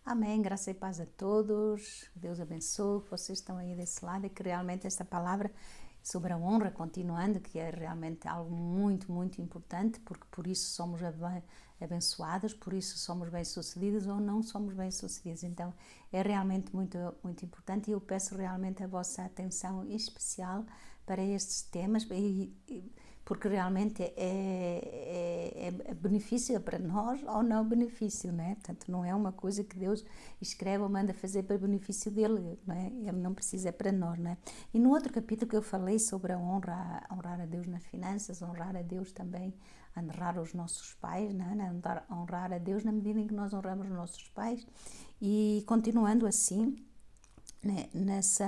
Amém, graça e paz a todos, Deus abençoe, que vocês estão aí desse lado e que realmente esta palavra sobre a honra, continuando, que é realmente algo muito, muito importante, porque por isso somos abençoados, por isso somos bem-sucedidos ou não somos bem-sucedidos. Então é realmente muito, muito importante e eu peço realmente a vossa atenção especial para estes temas, porque realmente é benefício para nós ou não benefício, né? Portanto, não é uma coisa que Deus escreve ou manda fazer para benefício dele, não é? Ele não precisa, é para nós, não é? E no outro capítulo que eu falei sobre a honra, honrar a Deus nas finanças, honrar a Deus também, honrar os nossos pais, não é? Honrar a Deus na medida em que nós honramos os nossos pais e continuando assim, né? Nessa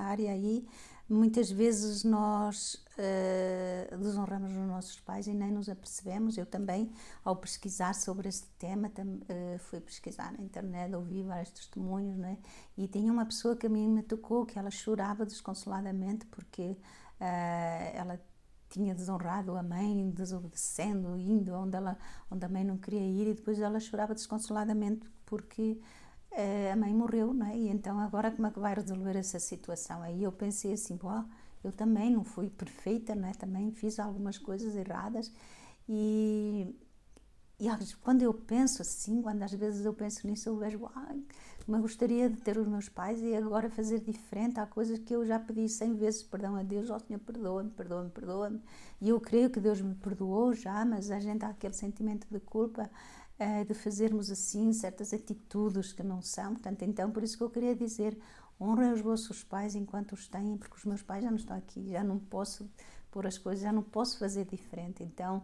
área aí, muitas vezes nós desonramos os nossos pais e nem nos apercebemos. Eu também, ao pesquisar sobre este tema, fui pesquisar na internet, ouvi vários testemunhos, né? E tinha uma pessoa que a mim me tocou, que ela chorava desconsoladamente porque ela tinha desonrado a mãe, desobedecendo, indo onde a mãe não queria ir, e depois ela chorava desconsoladamente porque a mãe morreu, não é? E então agora como é que vai resolver essa situação? Aí eu pensei assim, eu também não fui perfeita, não é? Também fiz algumas coisas erradas e quando eu penso assim, quando às vezes eu penso nisso, eu vejo, como eu gostaria de ter os meus pais e agora fazer diferente. Há coisas que eu já pedi 100 vezes perdão a Deus, Senhor, perdoa-me, perdoa-me, perdoa-me, e eu creio que Deus me perdoou já, mas a gente há aquele sentimento de culpa de fazermos assim certas atitudes que não são. Portanto, então, por isso que eu queria dizer, honrem os vossos pais enquanto os têm, porque os meus pais já não estão aqui, já não posso pôr as coisas, já não posso fazer diferente. Então,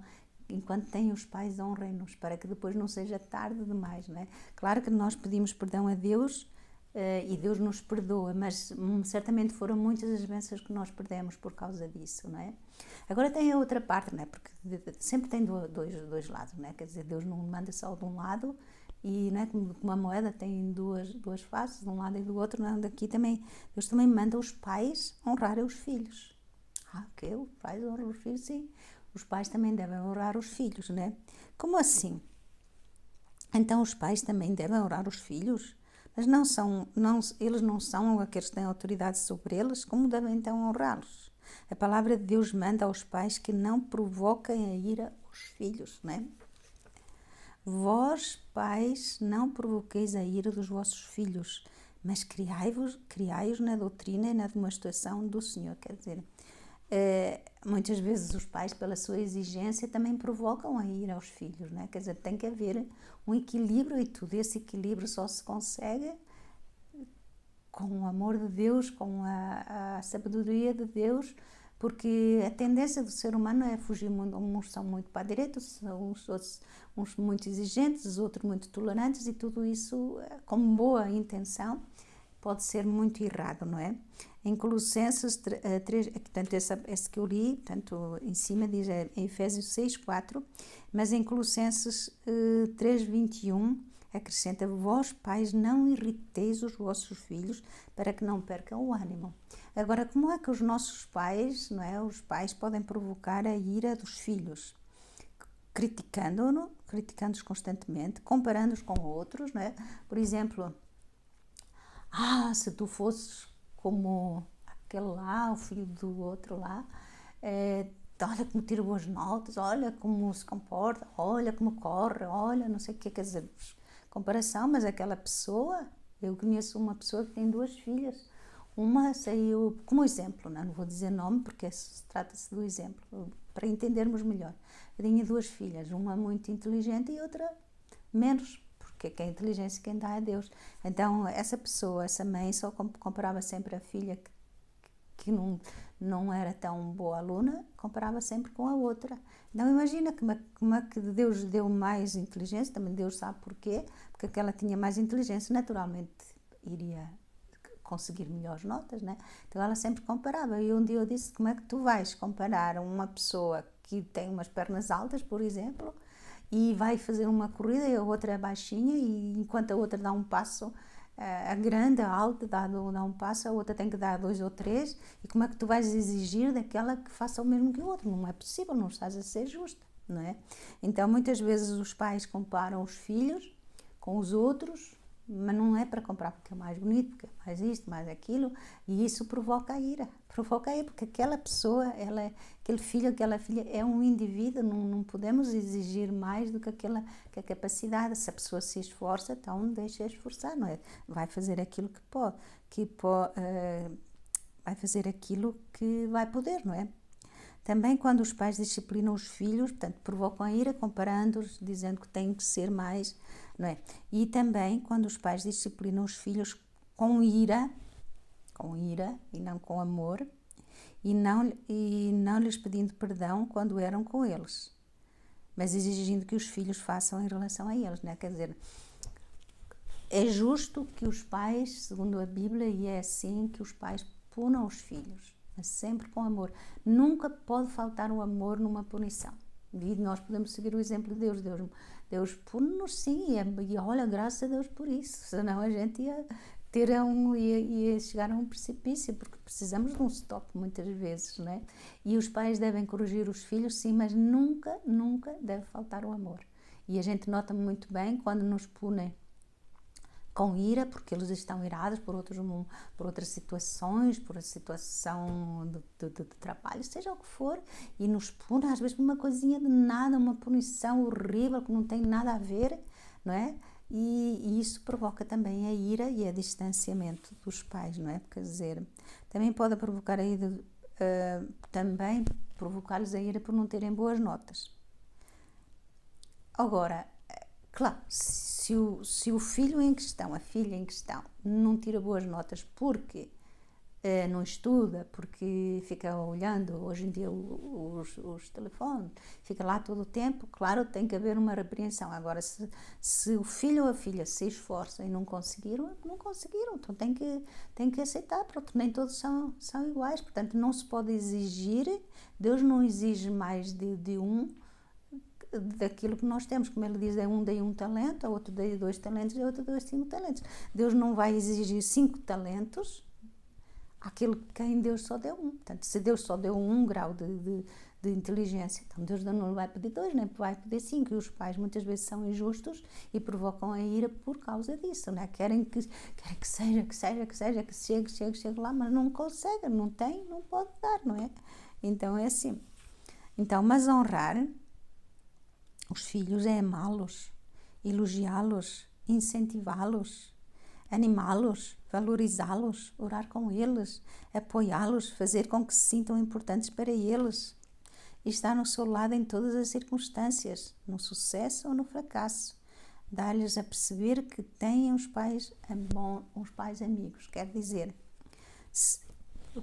enquanto têm os pais, honrem-nos, para que depois não seja tarde demais, não é? Claro que nós pedimos perdão a Deus e Deus nos perdoa, mas certamente foram muitas as bênçãos que nós perdemos por causa disso, não é? Agora tem a outra parte, não é? Porque sempre tem dois lados, não é? Quer dizer, Deus não manda só de um lado e, não é? Como uma moeda tem duas faces, de um lado e do outro, não é? Daqui também, Deus também manda os pais honrar os filhos. Ok, os pais honram os filhos, sim. Os pais também devem honrar os filhos, né? Como assim? Então os pais também devem honrar os filhos? Mas eles não são aqueles que têm autoridade sobre eles? Como devem então honrá-los? A palavra de Deus manda aos pais que não provoquem a ira aos filhos, né? Vós, pais, não provoqueis a ira dos vossos filhos, mas criai-os na doutrina e na demonstração do Senhor. Quer dizer, muitas vezes os pais, pela sua exigência, também provocam a ira aos filhos, né? Quer dizer, tem que haver um equilíbrio e tudo esse equilíbrio só se consegue com o amor de Deus, com a sabedoria de Deus, porque a tendência do ser humano é fugir muito. Uns são muito para a direita, uns muito exigentes, os outros muito tolerantes, e tudo isso, com boa intenção, pode ser muito errado, não é? Em Colossenses 3, portanto, esse que eu li, portanto, em cima diz em Efésios 6:4, mas em Colossenses 3:21 acrescenta: vós, pais, não irriteis os vossos filhos para que não percam o ânimo. Agora, como é que os nossos pais, não é? Os pais podem provocar a ira dos filhos? Criticando-os constantemente, comparando-os com outros, não é? Por exemplo, se tu fosses como aquele lá, o filho do outro lá, olha como tira boas notas, olha como se comporta, olha como corre, olha, não sei o que, quer dizer, comparação, mas aquela pessoa, eu conheço uma pessoa que tem 2 filhas, uma saiu, como exemplo, não vou dizer nome porque trata-se do exemplo, para entendermos melhor. Eu tinha 2 filhas, uma muito inteligente e outra menos, porque quem é inteligência quem dá é Deus. Então essa pessoa, essa mãe, só comparava sempre a filha que não era tão boa aluna, comparava sempre com a outra. Então imagina como é que Deus deu mais inteligência, também Deus sabe porquê, porque aquela tinha mais inteligência, naturalmente iria conseguir melhores notas, né? Então ela sempre comparava, e um dia eu disse, como é que tu vais comparar uma pessoa que tem umas pernas altas, por exemplo, e vai fazer uma corrida e a outra é baixinha, e enquanto a outra dá um passo, a grande, a alta, dá um passo, a outra tem que dar 2 ou 3, e como é que tu vais exigir daquela que faça o mesmo que o outro? Não é possível, não estás a ser justa, não é? Então muitas vezes os pais comparam os filhos com os outros, mas não é para comprar porque é mais bonito, porque é mais isto, mais aquilo, e isso provoca a ira, porque aquela pessoa, aquele filho, aquela filha é um indivíduo, não podemos exigir mais do que que a capacidade. Se a pessoa se esforça, então deixa esforçar, não é? Vai fazer aquilo que pode, vai fazer aquilo que vai poder, não é? Também quando os pais disciplinam os filhos, portanto, provocam a ira, comparando-os, dizendo que têm que ser mais, não é? E também quando os pais disciplinam os filhos com ira e não com amor, e não lhes pedindo perdão quando eram com eles, mas exigindo que os filhos façam em relação a eles, não é? Quer dizer, é justo que os pais, segundo a Bíblia, e é assim que os pais punam os filhos, mas sempre com amor. Nunca pode faltar o amor numa punição. E nós podemos seguir o exemplo de Deus. Deus pune-nos sim, e olha, graças a Deus por isso, senão a gente ia chegar a um precipício, porque precisamos de um stop muitas vezes, não é? E os pais devem corrigir os filhos, sim, mas nunca, nunca deve faltar o amor. E a gente nota muito bem quando nos punem com ira, porque eles estão irados por outras situações, por a situação de trabalho, seja o que for, e nos punem, às vezes por uma coisinha de nada, uma punição horrível que não tem nada a ver, não é? E isso provoca também a ira e o distanciamento dos pais, não é? Quer dizer, também pode provocar a ira, também provocar-lhes a ira por não terem boas notas. Agora, claro, se o filho em questão, a filha em questão, não tira boas notas porque não estuda, porque fica olhando, hoje em dia, os telefones, fica lá todo o tempo, claro, tem que haver uma repreensão. Agora, se o filho ou a filha se esforçam e não conseguiram, então tem que aceitar, porque nem todos são iguais, portanto, não se pode exigir, Deus não exige mais de um, daquilo que nós temos, como ele diz, dei um talento, a outro dei 2 talentos e a outro dei 5 talentos. Deus não vai exigir 5 talentos àquilo que quem Deus só deu 1. Portanto, se Deus só deu 1 grau de inteligência, então Deus não vai pedir 2, nem vai pedir 5. E os pais muitas vezes são injustos e provocam a ira por causa disso, não é? Querem que seja, que chegue lá, mas não consegue, não tem, não pode dar, não é? Então é assim. Então, mas honrar os filhos é amá-los, elogiá-los, incentivá-los, animá-los, valorizá-los, orar com eles, apoiá-los, fazer com que se sintam importantes para eles, e estar no seu lado em todas as circunstâncias, no sucesso ou no fracasso. Dar-lhes a perceber que têm uns pais amigos. Quer dizer,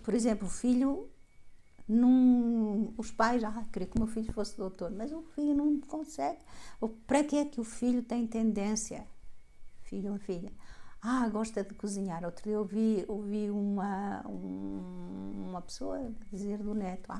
por exemplo, o filho, os pais, queria que o meu filho fosse doutor, mas o filho não consegue. Para que é que o filho tem tendência, filho ou filha, gosta de cozinhar? Outro dia ouvi uma pessoa dizer do neto,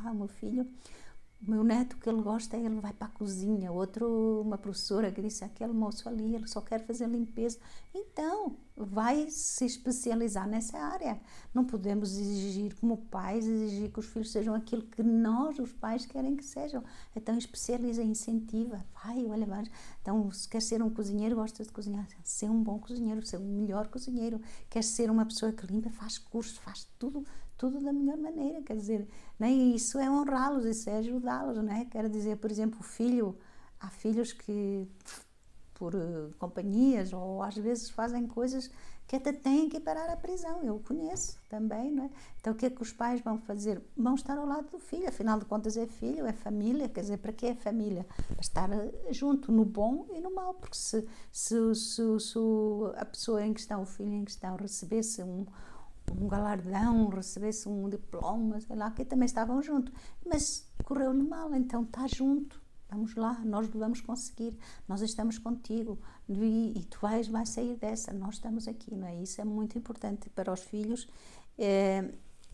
o meu neto, que ele gosta, ele vai para a cozinha. Uma professora que disse, aquele moço ali, ele só quer fazer limpeza. Então, vai se especializar nessa área. Não podemos exigir, como pais, exigir que os filhos sejam aquilo que nós, os pais, querem que sejam. Então, especializa, incentiva. Então, se quer ser um cozinheiro, gosta de cozinhar. Ser um bom cozinheiro, ser um melhor cozinheiro. Quer ser uma pessoa que limpa, faz curso, faz tudo da melhor maneira, quer dizer, né? Isso é honrá-los, isso é ajudá-los, né? Quero dizer, por exemplo, há filhos que por companhias ou às vezes fazem coisas que até têm que parar a prisão, eu conheço também, não é? Então o que é que os pais vão fazer? Vão estar ao lado do filho, afinal de contas é filho, é família, quer dizer, para que é família? Para estar junto no bom e no mau, porque se a pessoa em questão, o filho em questão, recebesse um galardão, recebesse um diploma, sei lá, que também estavam juntos, mas correu-lhe mal, então está junto, vamos lá, nós vamos conseguir, nós estamos contigo e tu vais sair dessa, nós estamos aqui, não é? Isso é muito importante para os filhos,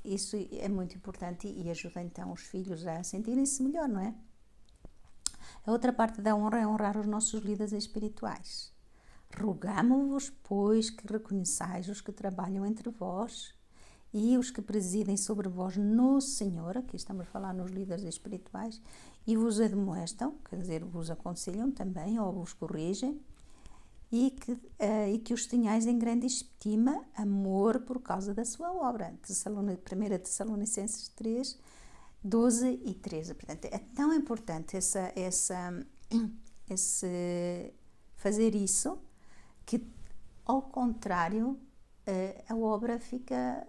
isso é muito importante e ajuda então os filhos a sentirem-se melhor, não é? A outra parte da honra é honrar os nossos líderes espirituais. Rogamo-vos, pois, que reconheçais os que trabalham entre vós e os que presidem sobre vós no Senhor, aqui estamos a falar nos líderes espirituais, e vos admoestam, quer dizer, vos aconselham também, ou vos corrigem, e que os tenhais em grande estima, amor por causa da sua obra. 1 Tessalonicenses 3, 12 e 13. Portanto, é tão importante esse fazer isso, que, ao contrário, a obra fica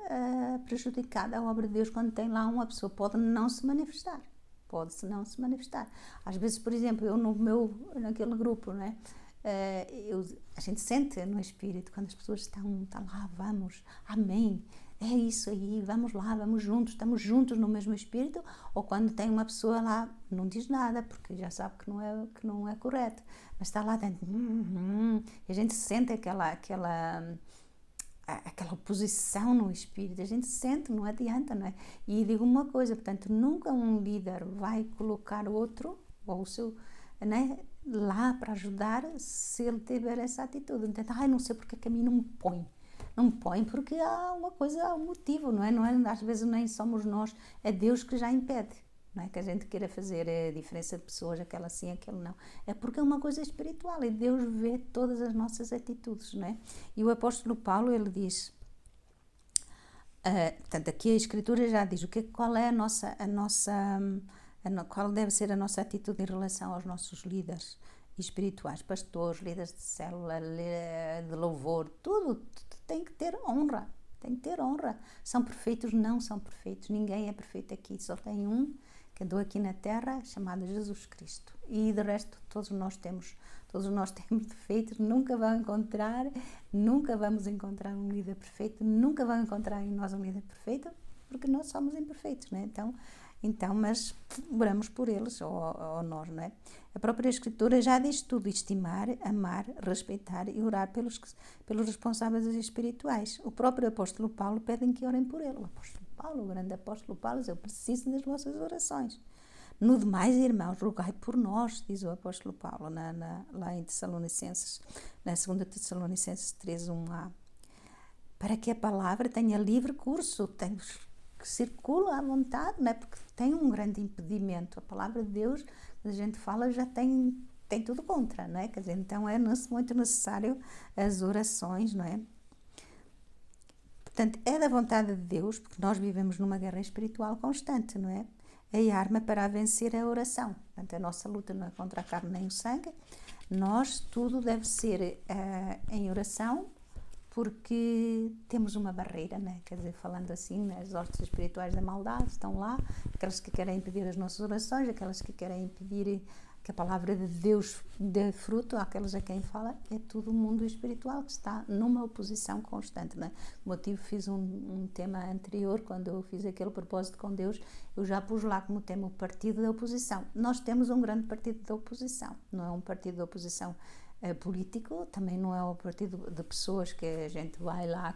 prejudicada. A obra de Deus, quando tem lá uma pessoa, pode não se manifestar. Pode-se não se manifestar. Às vezes, por exemplo, eu naquele grupo, não é? A gente sente no espírito, quando as pessoas estão lá, vamos, amém, é isso aí, vamos lá, vamos juntos, estamos juntos no mesmo espírito. Ou quando tem uma pessoa lá, não diz nada, porque já sabe que não é correto, mas está lá dentro, e a gente sente aquela oposição no espírito, a gente sente, não adianta, não é? E digo uma coisa, portanto, nunca um líder vai colocar outro, ou o seu, né, lá para ajudar, se ele tiver essa atitude. Então, não sei porque que a mim não me põe. Não me põe porque há uma coisa, há um motivo, não é? Às vezes nem somos nós, é Deus que já impede. Não é que a gente queira fazer a diferença de pessoas, aquela sim, aquele não. É porque é uma coisa espiritual e Deus vê todas as nossas atitudes, não é? E o apóstolo Paulo, ele diz, portanto, aqui a Escritura já diz qual é qual deve ser a nossa atitude em relação aos nossos líderes espirituais, pastores, líderes de célula, de louvor, tudo tem que ter honra, tem que ter honra. São perfeitos? Não são perfeitos, ninguém é perfeito aqui, só tem um que andou aqui na terra, chamado Jesus Cristo, e de resto todos nós temos defeitos, nunca vamos encontrar um líder perfeito, nunca vão encontrar em nós um líder perfeito, porque nós somos imperfeitos, não é? Então, mas oramos por eles, ou nós, não é? A própria Escritura já diz tudo: estimar, amar, respeitar e orar pelos responsáveis espirituais. O próprio apóstolo Paulo pede que orem por ele. O apóstolo Paulo, o grande apóstolo Paulo, diz: eu preciso das vossas orações. No demais, irmãos, rogai por nós, diz o apóstolo Paulo, lá em Tessalonicenses, na 2 Tessalonicenses 3, 1a, para que a palavra tenha livre curso, que circula à vontade, não é? Porque tem um grande impedimento. A palavra de Deus, quando a gente fala, já tem tudo contra, não é? Quer dizer, então é muito necessário as orações, não é? Portanto, é da vontade de Deus, porque nós vivemos numa guerra espiritual constante, não é? A arma para a vencer é a oração. Portanto, a nossa luta não é contra a carne nem o sangue. Tudo deve ser em oração, porque temos uma barreira, né? Quer dizer, falando assim, né? As hostes espirituais da maldade estão lá, aquelas que querem impedir as nossas orações, aquelas que querem impedir que a palavra de Deus dê fruto, aquelas a quem fala, é tudo o mundo espiritual que está numa oposição constante, né? Como eu fiz um tema anterior, quando eu fiz aquele propósito com Deus, eu já pus lá como tema o partido da oposição. Nós temos um grande partido da oposição, não é um partido da oposição político, também não é o partido de pessoas que a gente vai lá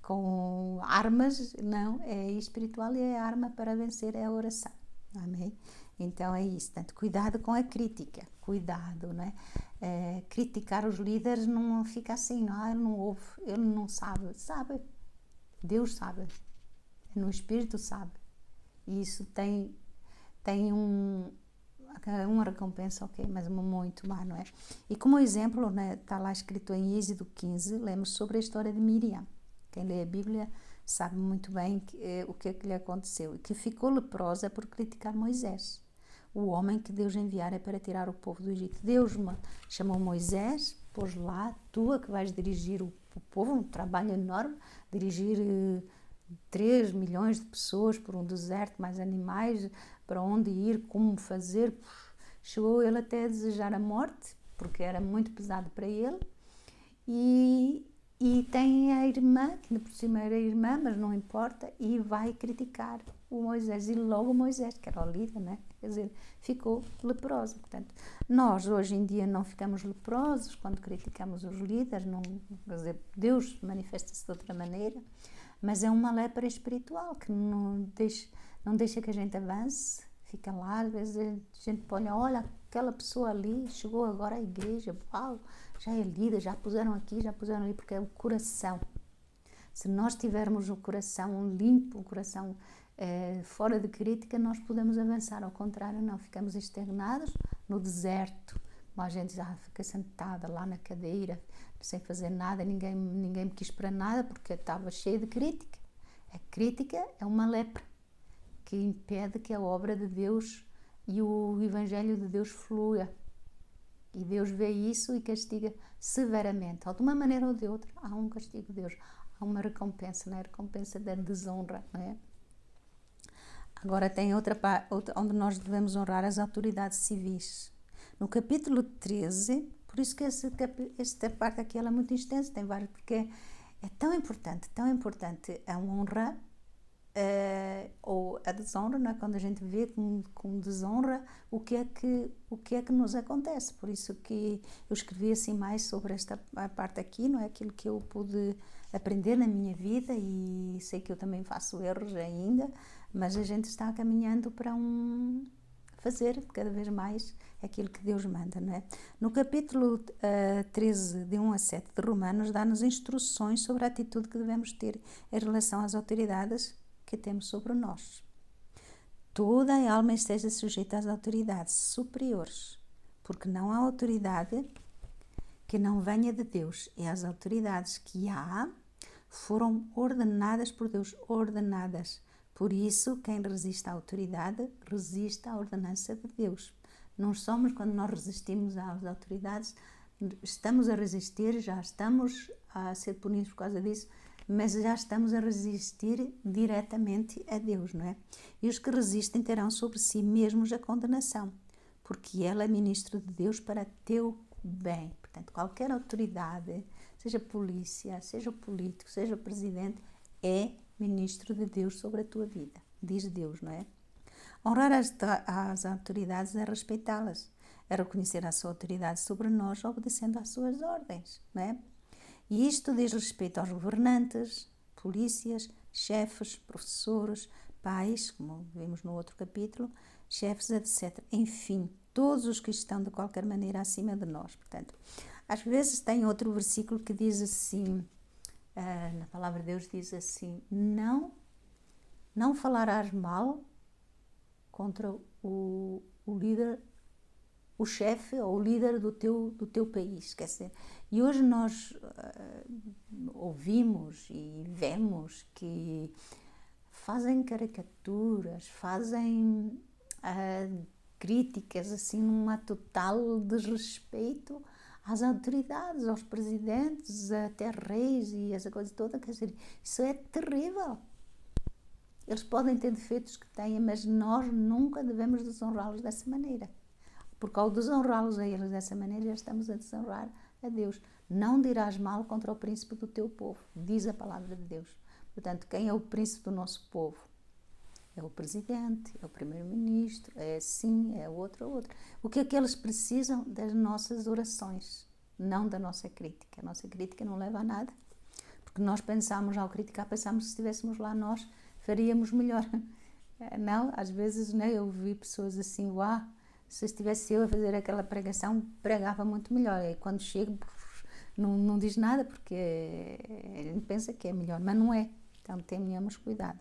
com armas, não, é espiritual, e a arma para vencer é a oração, amém? Então é isso, portanto, cuidado com a crítica, cuidado, não é? Criticar os líderes não fica assim, ele não ouve, ele não sabe, Deus sabe, no Espírito sabe, e isso tem uma recompensa, ok, mas muito má, não é? E como exemplo, né, está lá escrito em Êxodo 15, lemos sobre a história de Miriam. Quem lê a Bíblia sabe muito bem o que é que lhe aconteceu, e que ficou leprosa por criticar Moisés, o homem que Deus enviara para tirar o povo do Egito. Deus chamou Moisés, pôs lá, tu é que vais dirigir o povo, um trabalho enorme, dirigir 3 milhões de pessoas por um deserto, mais animais, para onde ir, como fazer. Chegou ele até a desejar a morte, porque era muito pesado para ele, e tem a irmã, que ainda por cima era irmã, mas não importa, e vai criticar o Moisés, e logo Moisés, que era o líder, né? Quer dizer, ficou leproso. Portanto, nós hoje em dia não ficamos leprosos quando criticamos os líderes, não, quer dizer, Deus manifesta-se de outra maneira, mas é uma lepra espiritual que não deixa que a gente avance, fica lá, às vezes a gente põe, olha, aquela pessoa ali chegou agora à igreja, uau, já é líder, já puseram aqui, já puseram ali, porque é o coração. Se nós tivermos o coração limpo, o coração fora de crítica, nós podemos avançar. Ao contrário, não, ficamos estagnados no deserto. Como a gente já fica sentada lá na cadeira, sem fazer nada, ninguém me quis para nada, porque estava cheio de crítica. A crítica é uma lepra que impede que a obra de Deus e o Evangelho de Deus flua. E Deus vê isso e castiga severamente. Ou de uma maneira ou de outra, há um castigo de Deus. Há uma recompensa, não é? A recompensa da desonra, não é? Agora tem outra onde nós devemos honrar as autoridades civis. No capítulo 13, por isso que esta parte aqui ela é muito extensa, tem vários, porque é tão importante a honra ou a desonra, não é? Quando a gente vê com desonra o que é que nos acontece. Por isso que eu escrevi assim mais sobre esta parte aqui, não é? Aquilo que eu pude aprender na minha vida, e sei que eu também faço erros ainda, mas a gente está caminhando para fazer cada vez mais aquilo que Deus manda, não é? No capítulo 13, de 1 a 7 de Romanos, dá-nos instruções sobre a atitude que devemos ter em relação às autoridades que temos sobre nós. Toda a alma esteja sujeita às autoridades superiores, porque não há autoridade que não venha de Deus, e as autoridades que há foram ordenadas por Deus, ordenadas. Por isso, quem resiste à autoridade, resiste à ordenança de Deus. Não somos, quando nós resistimos às autoridades, estamos a resistir, já estamos a ser punidos por causa disso, mas já estamos a resistir diretamente a Deus, não é? E os que resistem terão sobre si mesmos a condenação, porque Ele é ministro de Deus para teu bem. Portanto, qualquer autoridade, seja polícia, seja político, seja presidente, é ministro de Deus sobre a tua vida, diz Deus, não é? Honrar as autoridades é respeitá-las, é reconhecer a sua autoridade sobre nós, obedecendo às suas ordens, não é? E isto diz respeito aos governantes, polícias, chefes, professores, pais, como vimos no outro capítulo, chefes, etc. Enfim, todos os que estão de qualquer maneira acima de nós. Portanto, às vezes tem outro versículo que diz assim, na palavra de Deus diz assim, não falarás mal contra o líder, o chefe ou o líder do teu país, quer dizer. E hoje nós ouvimos e vemos que fazem caricaturas, fazem críticas assim numa total desrespeito às autoridades, aos presidentes, até reis e essa coisa toda, quer dizer, isso é terrível. Eles podem ter defeitos que tenham, mas nós nunca devemos desonrá-los dessa maneira. Porque ao desonrá-los a eles dessa maneira, já estamos a desonrar a Deus. Não dirás mal contra o príncipe do teu povo, diz a palavra de Deus. Portanto, quem é o príncipe do nosso povo? É o presidente, é o primeiro-ministro, é assim, é outro. O que é que eles precisam? Das nossas orações, não da nossa crítica. A nossa crítica não leva a nada, porque nós pensamos, ao criticar, pensamos que se estivéssemos lá nós faríamos melhor. Não, às vezes, né, eu vi pessoas assim, se estivesse eu a fazer aquela pregação, pregava muito melhor. E quando chego, não diz nada, porque a gente pensa que é melhor, mas não é. Então, tenhamos cuidado.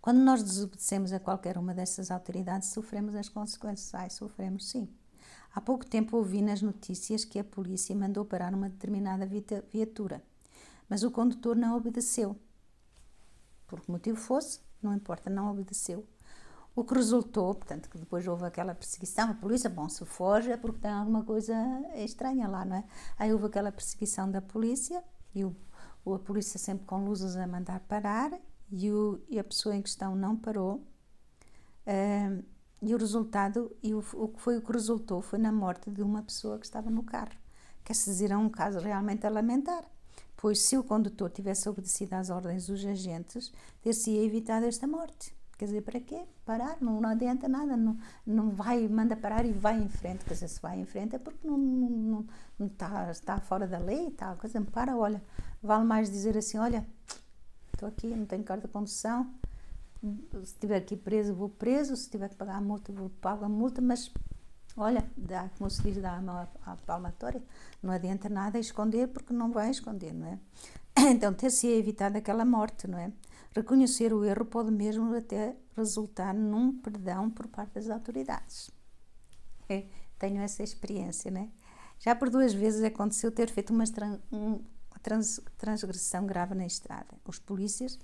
Quando nós desobedecemos a qualquer uma dessas autoridades, sofremos as consequências. Sofremos sim. Há pouco tempo ouvi nas notícias que a polícia mandou parar uma determinada viatura, mas o condutor não obedeceu. Por que motivo fosse, não importa, não obedeceu. O que resultou, portanto, que depois houve aquela perseguição, a polícia, se foge é porque tem alguma coisa estranha lá, não é? Aí houve aquela perseguição da polícia, e a polícia sempre com luzes a mandar parar, e a pessoa em questão não parou, e o resultado, o que resultou foi na morte de uma pessoa que estava no carro. Quer dizer, é um caso realmente a lamentar, pois se o condutor tivesse obedecido às ordens dos agentes, ter-se-ia evitado esta morte. Quer dizer, para quê? Parar, não adianta nada, não vai, manda parar e vai em frente. Quer dizer, se vai em frente é porque não está fora da lei, tá? Quer dizer, olha, vale mais dizer assim, olha, estou aqui, não tenho carta de condução, se estiver aqui preso, vou preso, se tiver que pagar a multa, vou pagar a multa, mas, olha, como se diz, dá a palmatória, não adianta nada esconder, porque não vai esconder, não é? Então, ter-se evitado aquela morte, não é? Reconhecer o erro pode mesmo até resultar num perdão por parte das autoridades. tenho essa experiência, né? Já por 2 vezes aconteceu ter feito uma transgressão grave na estrada. Os polícias,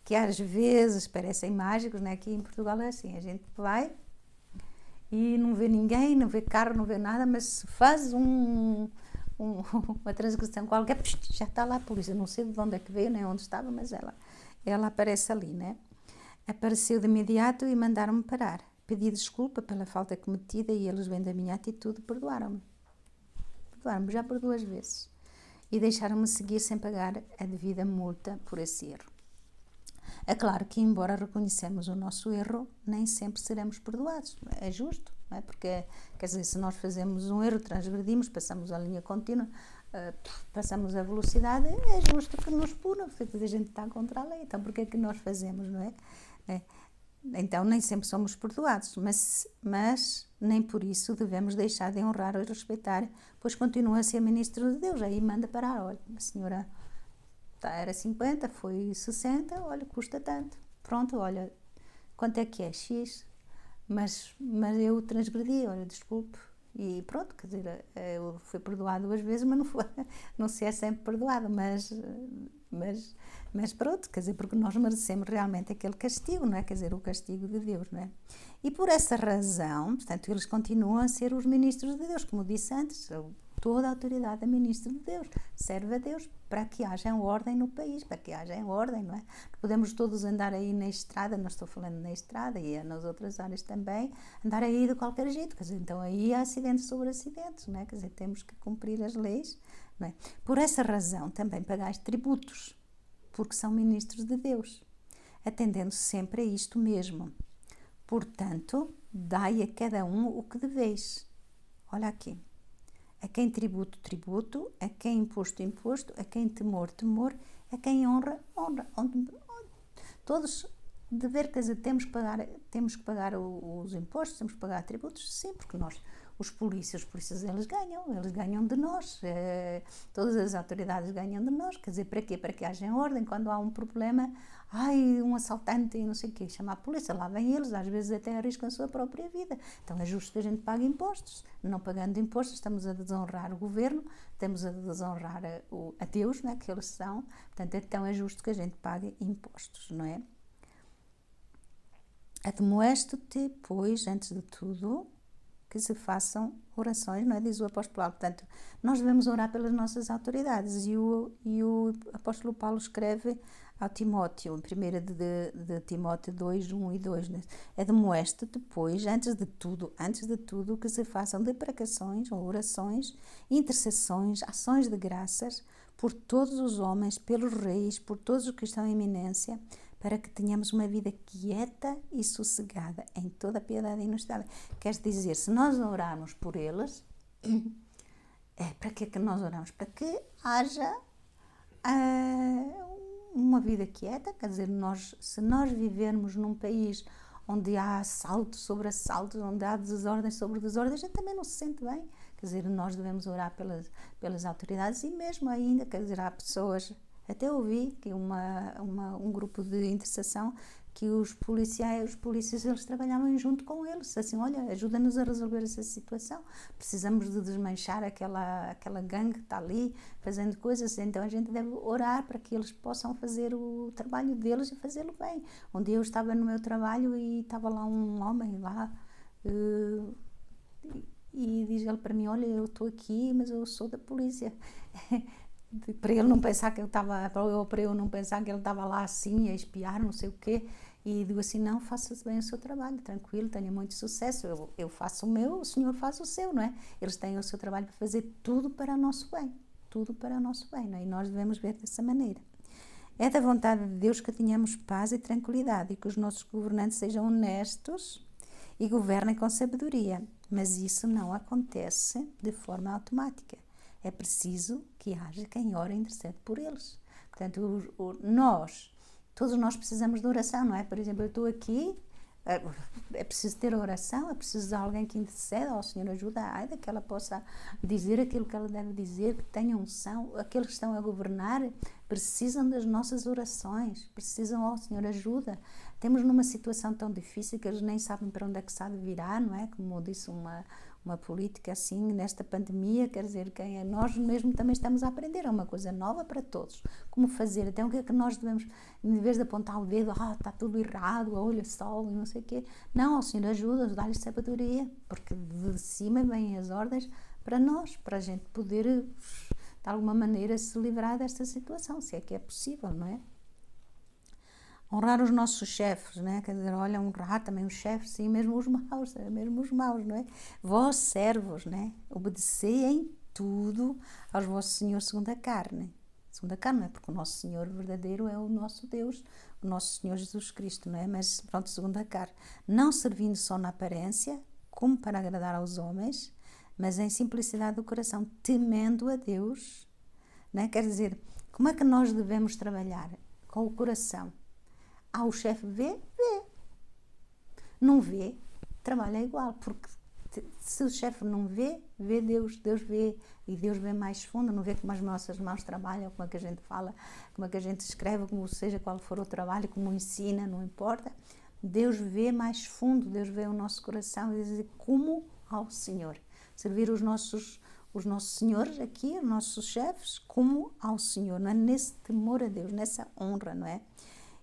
que às vezes parecem mágicos, né? Aqui em Portugal é assim, a gente vai e não vê ninguém, não vê carro, não vê nada, mas se faz uma transgressão qualquer, já está lá a polícia, não sei de onde é que veio, nem onde estava, mas ela aparece ali, né? Apareceu de imediato e mandaram-me parar. Pedi desculpa pela falta cometida e eles, vendo a minha atitude, perdoaram-me. Perdoaram-me já por 2 vezes. E deixaram-me seguir sem pagar a devida multa por esse erro. É claro que, embora reconhecemos o nosso erro, nem sempre seremos perdoados. É justo, não é? Porque, quer dizer, se nós fazemos um erro, transgredimos, passamos a linha contínua, passamos a velocidade, é justo que nos punam, porque a gente está contra a lei. Então, por que é que nós fazemos, não é? Então, nem sempre somos perdoados, mas nem por isso devemos deixar de honrar e respeitar, pois continua a ser ministro de Deus. Aí manda parar, olha, a senhora era 50, foi 60, olha, custa tanto. Pronto, olha, quanto é que é? X. Mas eu transgredi, olha, desculpe. E pronto, quer dizer, eu fui perdoado 2 vezes, mas não se é sempre perdoado, mas pronto, quer dizer, porque nós merecemos realmente aquele castigo, não é? Quer dizer, o castigo de Deus, não é? E por essa razão, portanto, eles continuam a ser os ministros de Deus, como disse antes, toda a autoridade é ministro de Deus, serve a Deus para que haja ordem no país, para que haja ordem, não é? Não podemos todos andar aí na estrada, não estou falando na estrada e nas outras áreas também, andar aí de qualquer jeito, quer dizer, então aí há acidentes sobre acidentes, não é? Quer dizer, temos que cumprir as leis, não é? Por essa razão também pagais tributos, porque são ministros de Deus, atendendo sempre a isto mesmo. Portanto, dai a cada um o que deveis. Olha aqui. A quem tributo, tributo, a quem imposto, imposto, a quem temor, temor, a quem honra, honra. Todos dever, quer dizer, temos que pagar os impostos, temos que pagar tributos, sim, porque nós, os polícias eles ganham de nós, todas as autoridades ganham de nós, quer dizer, para quê? Para que haja ordem, quando há um problema, um assaltante e não sei o quê, chama a polícia, lá vêm eles, às vezes até arriscam a sua própria vida, então é justo que a gente pague impostos, não pagando impostos estamos a desonrar o governo, estamos a desonrar a Deus, né, que eles são, portanto, então é justo que a gente pague impostos, não é? Admoesto-te, pois, antes de tudo, que se façam orações, não é? Diz o apóstolo Paulo. Portanto, nós devemos orar pelas nossas autoridades e o apóstolo Paulo escreve ao Timóteo, em 1 de Timóteo 2, 1 e 2, né? Admoesto-te, pois, antes de tudo, que se façam deprecações ou orações, intercessões, ações de graças por todos os homens, pelos reis, por todos os que estão em eminência, para que tenhamos uma vida quieta e sossegada, em toda a piedade e honestidade. Quer dizer, se nós orarmos por eles, para que é que nós oramos? Para que haja uma vida quieta, quer dizer, se nós vivermos num país onde há assaltos sobre assaltos, onde há desordens sobre desordens, a gente também não se sente bem. Quer dizer, nós devemos orar pelas autoridades e mesmo ainda, quer dizer, há pessoas... Até ouvi que um grupo de intercessão que os polícias eles trabalhavam junto com eles, assim, olha, ajuda-nos a resolver essa situação, precisamos de desmanchar aquela gangue que está ali fazendo coisas, então a gente deve orar para que eles possam fazer o trabalho deles e fazê-lo bem. Um dia eu estava no meu trabalho e estava lá um homem lá e diz ele para mim, olha, eu estou aqui, mas eu sou da polícia. Para ele não pensar que eu estava, para eu não pensar que ele estava lá assim a espiar, não sei o quê, e digo assim, não, faça bem o seu trabalho, tranquilo, tenha muito sucesso, eu faço o meu, o senhor faz o seu, não é? Eles têm o seu trabalho para fazer tudo para o nosso bem, não é? E nós devemos ver dessa maneira. É da vontade de Deus que tenhamos paz e tranquilidade e que os nossos governantes sejam honestos e governem com sabedoria, mas isso não acontece de forma automática. É preciso que haja quem ore e intercede por eles. Portanto, todos nós precisamos de oração, não é? Por exemplo, eu estou aqui, é preciso ter oração, é preciso de alguém que interceda, o Senhor ajuda a Aida, que ela possa dizer aquilo que ela deve dizer, que tenha unção, aqueles que estão a governar precisam das nossas orações, precisam, Senhor, ajuda. Temos numa situação tão difícil que eles nem sabem para onde é que se há de virar, não é? Como disse uma política assim nesta pandemia, quer dizer, quem é nós mesmo também estamos a aprender, é uma coisa nova para todos, como fazer, então o que é que nós devemos, em vez de apontar o dedo, está tudo errado, olha só, e não sei o quê, não, o Senhor ajuda-nos, dá-lhe sabedoria, porque de cima vêm as ordens para nós, para a gente poder, de alguma maneira, se livrar desta situação, se é que é possível, não é? Honrar os nossos chefes, né? Quer dizer, olha, honrar também os chefes, sim, mesmo os maus, não é? Vós, servos, né? Obedecei em tudo aos vossos senhores segundo a carne. Segundo a carne, não é? Porque o nosso Senhor verdadeiro é o nosso Deus, o nosso Senhor Jesus Cristo, não é? Mas, pronto, segundo a carne. Não servindo só na aparência, como para agradar aos homens, mas em simplicidade do coração, temendo a Deus, né? Quer dizer, como é que nós devemos trabalhar? Com o coração. O chefe vê, não vê, trabalha igual, porque se o chefe não vê, vê Deus, Deus vê, e Deus vê mais fundo, não vê como as nossas mãos trabalham, como é que a gente fala, como é que a gente escreve, como seja qual for o trabalho, como ensina, não importa, Deus vê mais fundo, Deus vê o nosso coração, e diz como ao Senhor, servir os nossos senhores aqui, os nossos chefes, como ao Senhor, não é? Nesse temor a Deus, nessa honra, não é?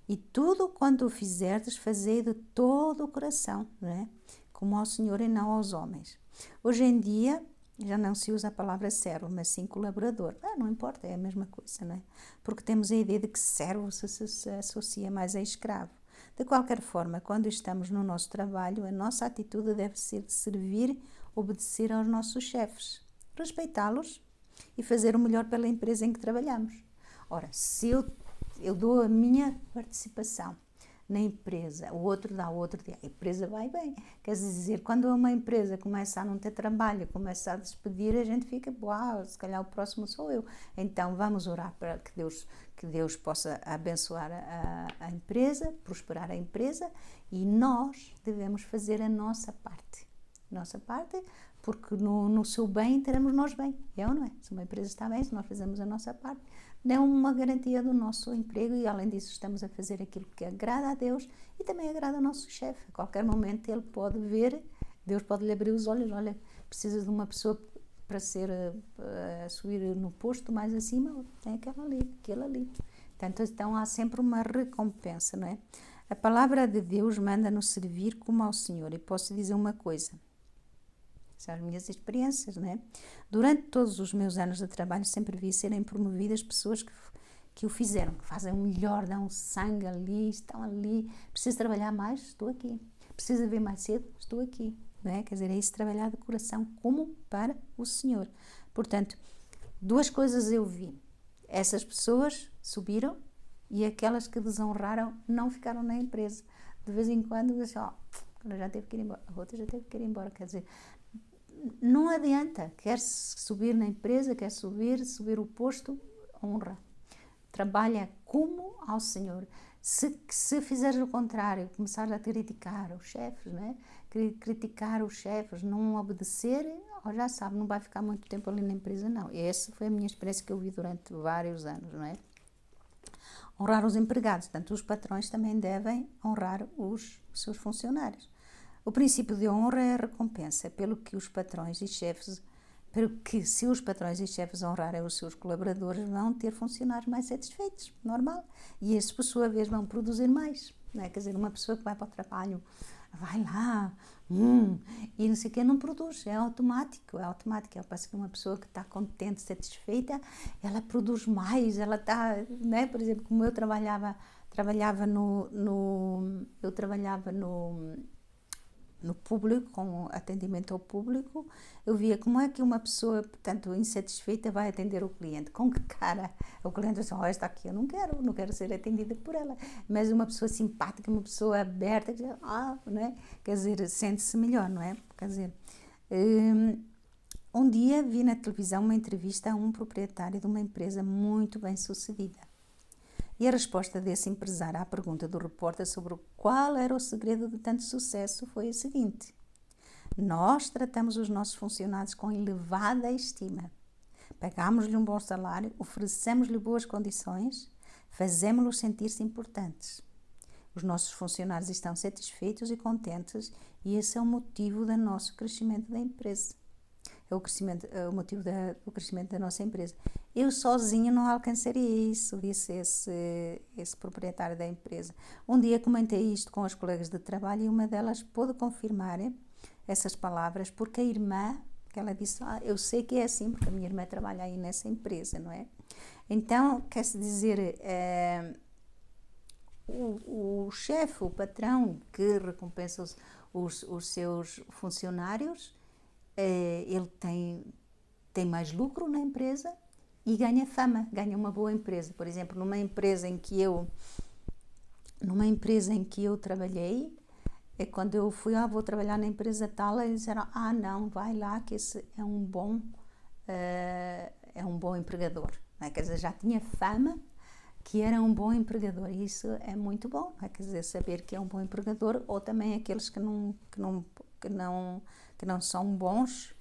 E tudo quanto o fizerdes, fazei de todo o coração, não é? Como ao Senhor e não aos homens. Hoje em dia, já não se usa a palavra servo, mas sim colaborador. Não importa, é a mesma coisa, não é? Porque temos a ideia de que servo se associa mais a escravo. De qualquer forma, quando estamos no nosso trabalho, a nossa atitude deve ser de servir, obedecer aos nossos chefes, respeitá-los e fazer o melhor pela empresa em que trabalhamos. Ora, se eu dou a minha participação na empresa, o outro dá, o outro dá, a empresa vai bem. Quer dizer, quando uma empresa começa a não ter trabalho, começa a despedir, a gente fica, uau, se calhar o próximo sou eu. Então vamos orar para que Deus possa abençoar a empresa, prosperar a empresa, e nós devemos fazer a nossa parte. Porque no seu bem teremos nós bem, é ou não é? Se uma empresa está bem, se nós fazemos a nossa parte, é uma garantia do nosso emprego, e além disso estamos a fazer aquilo que agrada a Deus e também agrada ao nosso chefe. A qualquer momento ele pode ver, Deus pode lhe abrir os olhos, olha, precisa de uma pessoa para subir no posto mais acima, tem aquele ali. Portanto, então há sempre uma recompensa, não é? A palavra de Deus manda-nos servir como ao Senhor, e posso dizer uma coisa, são as minhas experiências, não é? Durante todos os meus anos de trabalho sempre vi serem promovidas pessoas que o fizeram, que fazem o melhor, dão sangue ali, estão ali. Preciso trabalhar mais? Estou aqui. Preciso ver mais cedo? Estou aqui. Não é? Quer dizer, é isso, trabalhar de coração como para o Senhor. Portanto, duas coisas eu vi. Essas pessoas subiram e aquelas que desonraram não ficaram na empresa. De vez em quando, ela já teve que ir embora, a outra já teve que ir embora, quer dizer, não adianta, quer subir na empresa, quer subir o posto, honra, trabalha como ao Senhor. Se fizeres o contrário, começares a criticar os chefes, né? Criticar os chefes, não obedecer, já sabe, não vai ficar muito tempo ali na empresa, não. Essa foi a minha experiência que eu vi durante vários anos, não é? Honrar os empregados, portanto, os patrões também devem honrar os seus funcionários. O princípio de honra é a recompensa, pelo que se os patrões e chefes honrarem os seus colaboradores, vão ter funcionários mais satisfeitos, normal. E esses, por sua vez, vão produzir mais. Não é? Quer dizer, uma pessoa que vai para o trabalho, vai lá, e não sei o que, não produz, é automático. Parece que uma pessoa que está contente, satisfeita, ela produz mais, ela está, né? Por exemplo, como eu trabalhava no público, com atendimento ao público, eu via como é que uma pessoa, portanto, insatisfeita vai atender o cliente. Com que cara? O cliente diz, esta aqui eu não quero ser atendida por ela. Mas uma pessoa simpática, uma pessoa aberta, não é? Quer dizer, sente-se melhor, não é? Quer dizer, um dia vi na televisão uma entrevista a um proprietário de uma empresa muito bem sucedida. E a resposta desse empresário à pergunta do repórter sobre qual era o segredo de tanto sucesso foi a seguinte: nós tratamos os nossos funcionários com elevada estima. Pagamos-lhe um bom salário, oferecemos-lhe boas condições, fazemos-los sentir-se importantes. Os nossos funcionários estão satisfeitos e contentes E esse é o motivo do nosso crescimento da empresa. É o motivo do crescimento da nossa empresa. Eu sozinho não alcançaria isso, disse esse proprietário da empresa. Um dia comentei isto com as colegas de trabalho e uma delas pôde confirmar essas palavras, porque a irmã, que ela disse, eu sei que é assim, porque a minha irmã trabalha aí nessa empresa, não é? Então, quer-se dizer, o chefe, o patrão que recompensa os seus funcionários, ele tem mais lucro na empresa e ganha fama, ganha uma boa empresa. Por exemplo, numa empresa em que eu trabalhei, quando eu fui, vou trabalhar na empresa tal, eles disseram, não, vai lá que esse é um bom empregador. Não é? Quer dizer, já tinha fama que era um bom empregador, e isso é muito bom, não é? Quer dizer, saber que é um bom empregador, ou também aqueles que não são bons,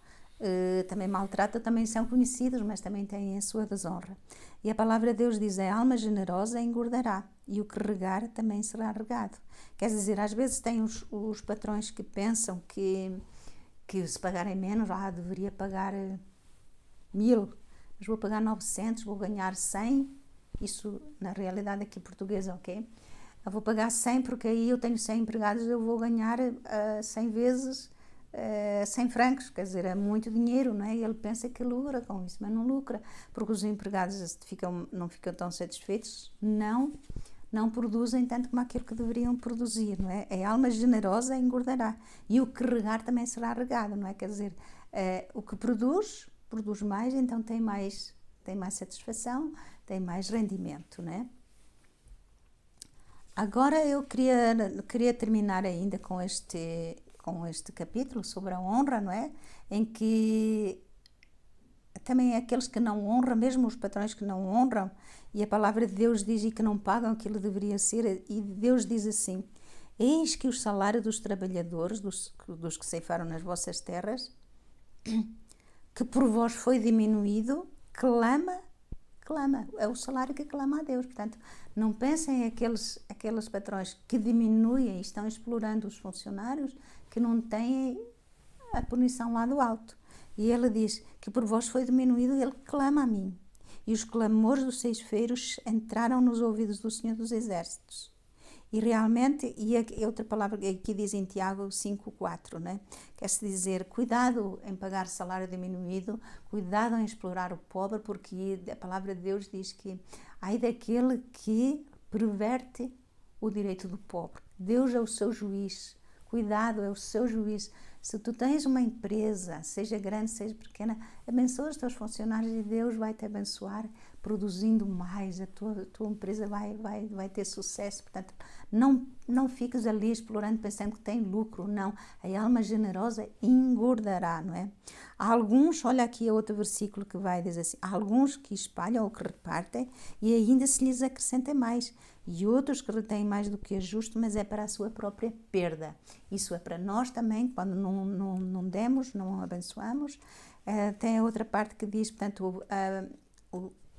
também maltratam, também são conhecidos, mas também têm a sua desonra. E a palavra de Deus diz, a alma generosa engordará, e o que regar também será regado. Quer dizer, às vezes tem os patrões que pensam que se pagarem menos, deveria pagar 1000, mas vou pagar 900, vou ganhar 100, isso na realidade aqui portuguesa, ok? Eu vou pagar 100 porque aí eu tenho 100 empregados, eu vou ganhar 100 vezes 100 francos, quer dizer, é muito dinheiro, não é? E ele pensa que lucra com isso, mas não lucra, porque os empregados não ficam tão satisfeitos, não produzem tanto como aquilo que deveriam produzir, não é? A alma generosa engordará, e o que regar também será regado, não é? Quer dizer, o que produz mais, então tem mais satisfação, tem mais rendimento, né? Agora eu queria terminar ainda com este capítulo sobre a honra, não é? Em que também aqueles que não honram, mesmo os patrões que não honram, e a palavra de Deus diz e que não pagam aquilo que deveria ser, e Deus diz assim, eis que o salário dos trabalhadores, dos que ceifaram nas vossas terras, que por vós foi diminuído, clama, é o salário que clama a Deus. Portanto, não pensem aqueles patrões que diminuem e estão explorando os funcionários, que não têm a punição lá do alto. E ele diz que por vós foi diminuído, ele clama a mim. E os clamores dos ceifeiros entraram nos ouvidos do Senhor dos Exércitos. E realmente, e outra palavra aqui diz em Tiago 5,4, né? Quer-se dizer, cuidado em pagar salário diminuído, cuidado em explorar o pobre, porque a palavra de Deus diz que ai daquele que perverte o direito do pobre. Deus é o seu juiz, cuidado, é o seu juiz. Se tu tens uma empresa, seja grande, seja pequena, abençoa os teus funcionários e Deus vai te abençoar produzindo mais, a tua empresa vai ter sucesso. Portanto, não fiques ali explorando pensando que tem lucro, não. A alma generosa engordará, não é? Há alguns, olha aqui outro versículo que vai dizer assim, há alguns que espalham ou que repartem e ainda se lhes acrescenta mais, e outros que retêm mais do que é justo, mas é para a sua própria perda. Isso é para nós também, quando não demos, não abençoamos. Tem a outra parte que diz, portanto,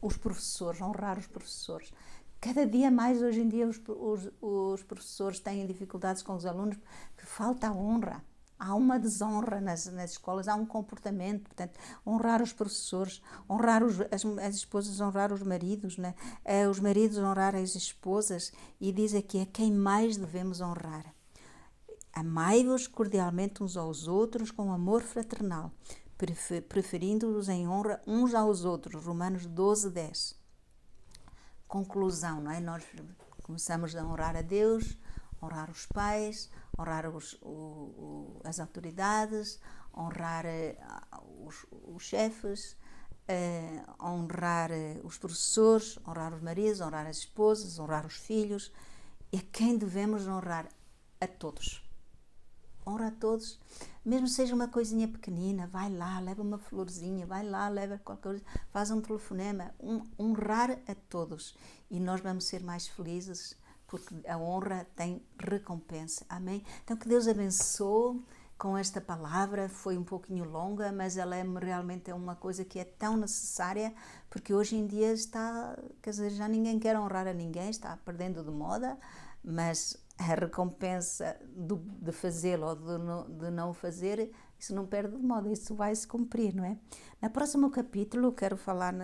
os professores, honrar os professores. Cada dia mais, hoje em dia, os professores têm dificuldades com os alunos, que falta a honra. Há uma desonra nas escolas, há um comportamento, portanto, honrar os professores, honrar as esposas, honrar os maridos, né? Os maridos honrar as esposas, e diz aqui, a quem mais devemos honrar. Amai-vos cordialmente uns aos outros com amor fraternal, preferindo-os em honra uns aos outros. Romanos 12:10. Conclusão, não é? Nós começamos a honrar a Deus, honrar os pais, honrar as autoridades, honrar os chefes, honrar os professores, honrar os maridos, honrar as esposas, honrar os filhos. E a quem devemos honrar? A todos. Honra a todos, mesmo seja uma coisinha pequenina, vai lá, leva uma florzinha, vai lá, leva qualquer coisa, faz um telefonema, honrar a todos, e nós vamos ser mais felizes, porque a honra tem recompensa, amém? Então que Deus abençoe com esta palavra, foi um pouquinho longa, mas ela realmente é uma coisa que é tão necessária, porque hoje em dia quer dizer, já ninguém quer honrar a ninguém, está perdendo de moda, mas a recompensa de fazê-lo ou de não fazer, isso não perde de moda, isso vai se cumprir, não é? No próximo capítulo quero falar,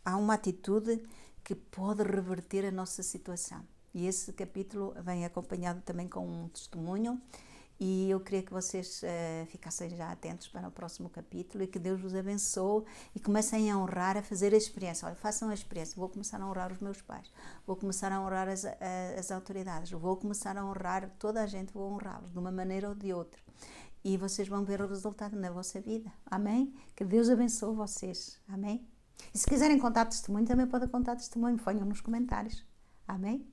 há uma atitude que pode reverter a nossa situação. E esse capítulo vem acompanhado também com um testemunho, e eu queria que vocês ficassem já atentos para o próximo capítulo e que Deus vos abençoe e comecem a honrar, a fazer a experiência. Olha, façam a experiência. Vou começar a honrar os meus pais, vou começar a honrar as autoridades, vou começar a honrar toda a gente, vou honrá-los de uma maneira ou de outra. E vocês vão ver o resultado na vossa vida. Amém? Que Deus abençoe vocês. Amém? E se quiserem contar testemunho, também podem contar testemunho. Ponham nos comentários. Amém?